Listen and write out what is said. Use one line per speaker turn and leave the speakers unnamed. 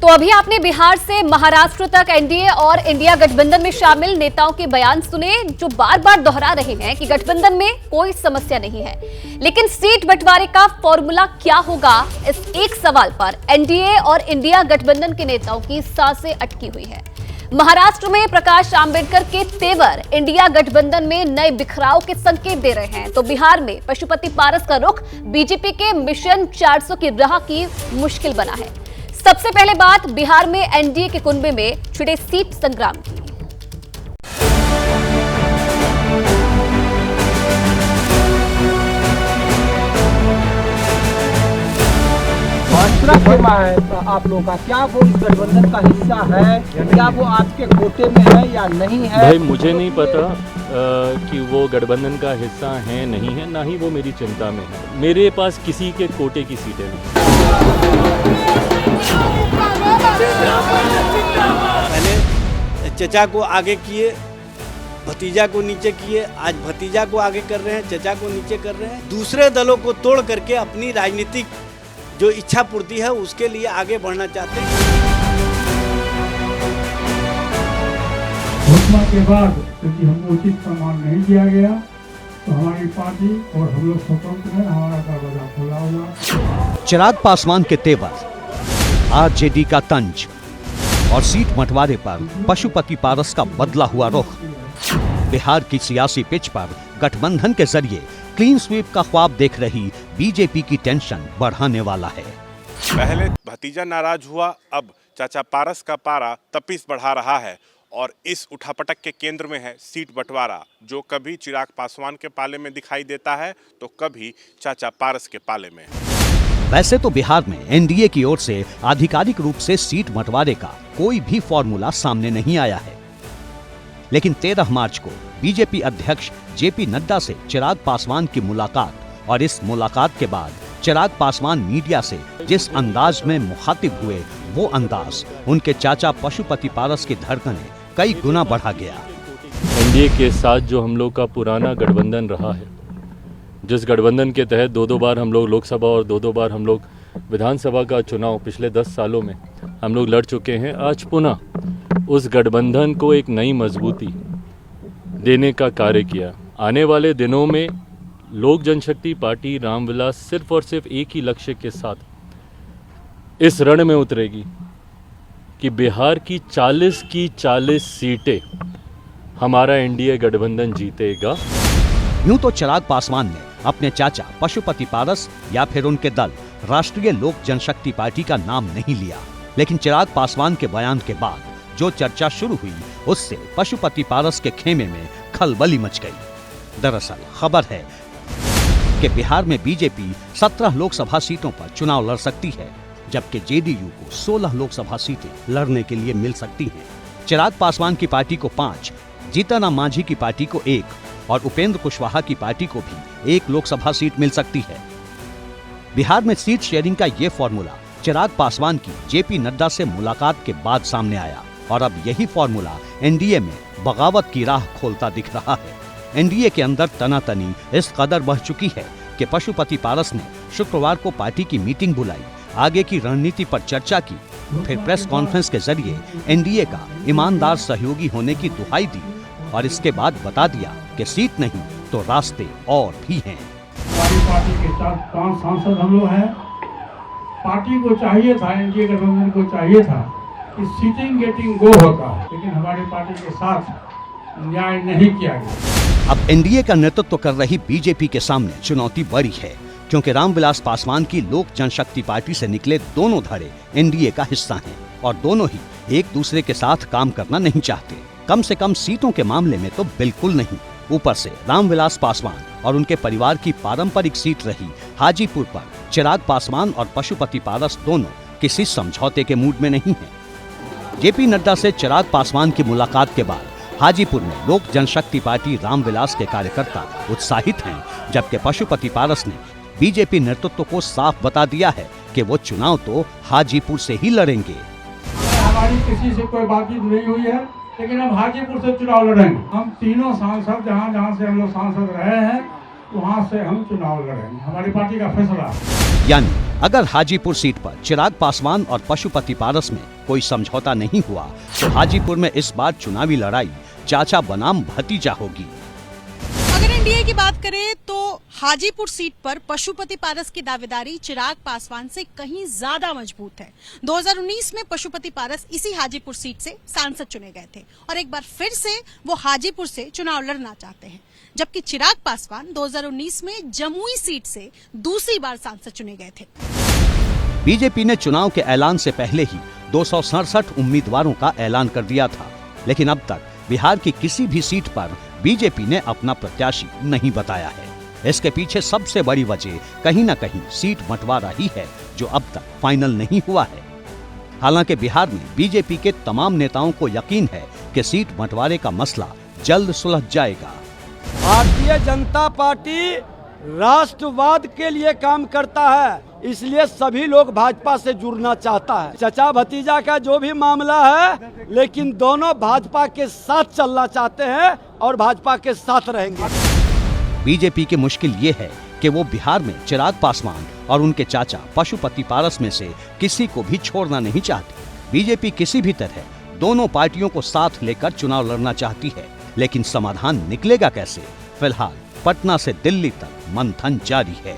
तो अभी आपने बिहार से महाराष्ट्र तक एनडीए और इंडिया गठबंधन में शामिल नेताओं के बयान सुने, जो बार बार दोहरा रहे हैं कि गठबंधन में कोई समस्या नहीं है। लेकिन सीट बंटवारे का फॉर्मूला क्या होगा, इस एक सवाल पर एनडीए और इंडिया गठबंधन के नेताओं की सांसें अटकी हुई है। महाराष्ट्र में प्रकाश आंबेडकर के तेवर इंडिया गठबंधन में नए बिखराव के संकेत दे रहे हैं, तो बिहार में पशुपति पारस का रुख बीजेपी के मिशन 400 की राह की मुश्किल बना है। सबसे पहले बात बिहार में एनडीए के कुनबे में छिड़े सीट संग्राम की।
दूसरा खेमा है आप लोगों का, क्या वो इस गठबंधन का हिस्सा है, क्या वो आपके कोटे में है या नहीं है?
भाई मुझे नहीं पता कि वो गठबंधन का हिस्सा है नहीं है, ना ही वो मेरी चिंता में है। मेरे पास किसी के कोटे की सीटें नहीं।
पहले चचा को आगे किए, भतीजा को नीचे किए, आज भतीजा को आगे कर रहे हैं, चचा को नीचे कर रहे हैं। दूसरे दलों को तोड़ करके अपनी राजनीतिक जो इच्छा पूर्ति है उसके लिए आगे बढ़ना चाहते हैं।
घोषणा के बाद क्योंकि हमको उचित सम्मान नहीं दिया गया, तो हमारी पार्टी और हम लोग स्वतंत्र हैं, हमारा दरवाजा खुला हुआ।
चिराग पासवान के तेवर, आरजेडी का तंज और सीट बंटवारे पर पशुपति पारस का बदला हुआ रुख बिहार की सियासी पिच पर गठबंधन के जरिए क्लीन स्वीप का ख्वाब देख रही बीजेपी की टेंशन बढ़ाने वाला है।
पहले भतीजा नाराज हुआ, अब चाचा पारस का पारा तपिश बढ़ा रहा है और इस उठापटक के केंद्र में है सीट बंटवारा, जो कभी चिराग पासवान के पाले में दिखाई देता है तो कभी चाचा पारस के पाले में।
वैसे तो बिहार में एनडीए की ओर से आधिकारिक रूप से सीट बंटवारे का कोई भी फॉर्मूला सामने नहीं आया है, लेकिन 13 मार्च को बीजेपी अध्यक्ष जेपी नड्डा से चिराग पासवान की मुलाकात और इस मुलाकात के बाद चिराग पासवान मीडिया से जिस अंदाज में मुखातिब हुए, वो अंदाज उनके चाचा पशुपति पारस की धड़कनें कई गुना बढ़ा गया।
एनडीए के साथ जो हम लोग का पुराना गठबंधन रहा है, जिस गठबंधन के तहत दो बार हम लोग लोकसभा और दो बार हम लोग विधानसभा का चुनाव पिछले 10 सालों में हम लोग लड़ चुके हैं, आज पुनः उस गठबंधन को एक नई मजबूती देने का कार्य किया। आने वाले दिनों में लोक जनशक्ति पार्टी रामविलास सिर्फ और सिर्फ एक ही लक्ष्य के साथ इस रण में उतरेगी कि बिहार की 40 सीटें हमारा एनडीए गठबंधन जीतेगा।
यूं तो चिराग पासवान ने अपने चाचा पशुपति पारस या फिर उनके दल राष्ट्रीय लोक जनशक्ति पार्टी का नाम नहीं लिया, लेकिन चिराग पासवान के बयान के बाद जो चर्चा शुरू हुई, उससे पशुपति पारस के खेमे में खलबली मच गई। दरअसल खबर है कि बिहार में बीजेपी 17 लोकसभा सीटों पर चुनाव लड़ सकती है, जबकि जेडीयू को 16 लोकसभा सीटें लड़ने के लिए मिल सकती हैं। चिराग पासवान की पार्टी को 5, जीतन राम मांझी की पार्टी को 1 और उपेंद्र कुशवाहा की पार्टी को भी 1 लोकसभा सीट मिल सकती है। बिहार में सीट शेयरिंग का ये फॉर्मूला चिराग पासवान की जेपी नड्डा से मुलाकात के बाद सामने आया और अब यही फॉर्मूला एनडीए में बगावत की राह खोलता दिख रहा है। एनडीए के अंदर तनातनी इस कदर बढ़ चुकी है कि पशुपति पारस ने शुक्रवार को पार्टी की मीटिंग बुलाई, आगे की रणनीति पर चर्चा की, फिर प्रेस कॉन्फ्रेंस के जरिए एनडीए का ईमानदार सहयोगी होने की दुहाई दी और इसके बाद बता दिया कि सीट नहीं तो रास्ते और भी हैं।
हमारी पार्टी के 5 सांसद हम लोग हैं। पार्टी को चाहिए था, एनडीए गठबंधन को चाहिए था कि सीटिंग गेटिंग गो होता है, लेकिन हमारी पार्टी के साथ न्याय नहीं किया गया।
अब एनडीए का नेतृत्व कर रही बीजेपी के सामने चुनौती बड़ी है, क्योंकि रामविलास पासवान की लोक जनशक्ति पार्टी से निकले दोनों धड़े एनडीए का हिस्सा हैं और दोनों ही एक दूसरे के साथ काम करना नहीं चाहते, कम से कम सीटों के मामले में तो बिल्कुल नहीं। ऊपर से रामविलास पासवान और उनके परिवार की पारंपरिक सीट रही हाजीपुर पर चिराग पासवान और पशुपति पारस दोनों किसी समझौते के मूड में नहीं हैं। जेपी नड्डा से चिराग पासवान की मुलाकात के बाद हाजीपुर में लोक जनशक्ति पार्टी रामविलास के कार्यकर्ता उत्साहित हैं, जबकि पशुपति पारस ने बीजेपी नेतृत्व को साफ बता दिया है कि वो चुनाव तो हाजीपुर से ही लड़ेंगे।
हमारी किसी से कोई बातचीत नहीं हुई है, लेकिन हम हाजीपुर से चुनाव लड़ेंगे। हम तीनों सांसद जहाँ से हम लोग सांसद रहे हैं, वहाँ से हम चुनाव लड़ेंगे। हमारी पार्टी का फैसला।
यानी अगर हाजीपुर सीट पर चिराग पासवान और पशुपति पारस में कोई समझौता नहीं हुआ तो हाजीपुर में इस बार चुनावी लड़ाई चाचा बनाम भतीजा होगी।
अगर एनडीए की बात करें तो हाजीपुर सीट पर पशुपति पारस की दावेदारी चिराग पासवान से कहीं ज्यादा मजबूत है। 2019 में पशुपति पारस इसी हाजीपुर सीट से सांसद चुने गए थे और एक बार फिर से वो हाजीपुर से चुनाव लड़ना चाहते हैं, जबकि चिराग पासवान 2019 में जमुई सीट से दूसरी बार सांसद चुने गए थे।
बीजेपी ने चुनाव के ऐलान से पहले ही 267 उम्मीदवारों का ऐलान कर दिया था, लेकिन अब तक बिहार की किसी भी सीट पर बीजेपी ने अपना प्रत्याशी नहीं बताया है। इसके पीछे सबसे बड़ी वजह कहीं न कहीं सीट बंटवारा ही है, जो अब तक फाइनल नहीं हुआ है। हालांकि बिहार में बीजेपी के तमाम नेताओं को यकीन है कि सीट बंटवारे का मसला जल्द सुलझ जाएगा।
भारतीय जनता पार्टी राष्ट्रवाद के लिए काम करता है, इसलिए सभी लोग भाजपा से जुड़ना चाहता है। चचा भतीजा का जो भी मामला है, लेकिन दोनों भाजपा के साथ चलना चाहते हैं और भाजपा के साथ रहेंगे।
बीजेपी की मुश्किल ये है कि वो बिहार में चिराग पासवान और उनके चाचा पशुपति पारस में से किसी को भी छोड़ना नहीं चाहती। बीजेपी किसी भी तरह दोनों पार्टियों को साथ लेकर चुनाव लड़ना चाहती है, लेकिन समाधान निकलेगा कैसे? फिलहाल पटना से दिल्ली तक मंथन जारी है।